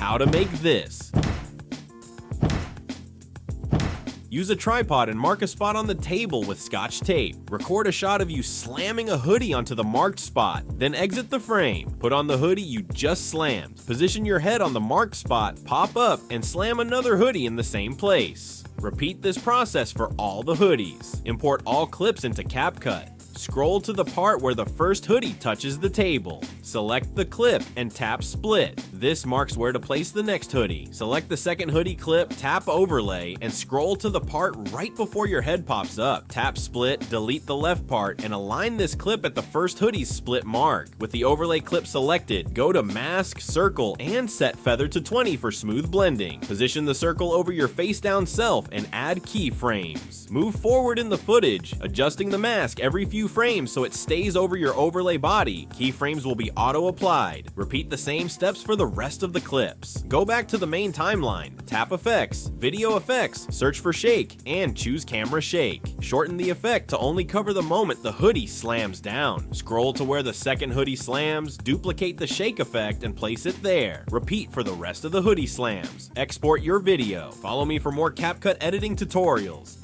how to make this. Use a tripod and mark a spot on the table with scotch tape. Record a shot of you slamming a hoodie onto the marked spot, then exit the frame. Put on the hoodie you just slammed. Position your head on the marked spot, pop up, and slam another hoodie in the same place. Repeat this process for all the hoodies. Import all clips into Capcut. Scroll to the part where the first hoodie touches the table. Select the clip and tap split. This marks where to place the next hoodie. Select the second hoodie clip, tap overlay, and scroll to the part right before your head pops up. Tap split, delete the left part, and align this clip at the first hoodie's split mark. With the overlay clip selected, go to mask, circle, and set feather to 20 for smooth blending. Position the circle over your face down self and add keyframes. Move forward in the footage, adjusting the mask every few frames so it stays over your overlay body. Keyframes will be auto-applied. Repeat the same steps for the rest of the clips. Go back to the main timeline, tap effects, video effects, search for shake, and choose camera shake. Shorten the effect to only cover the moment the hoodie slams down. Scroll to where the second hoodie slams, duplicate the shake effect, and place it there. Repeat for the rest of the hoodie slams. Export your video. Follow me for more Capcut editing tutorials.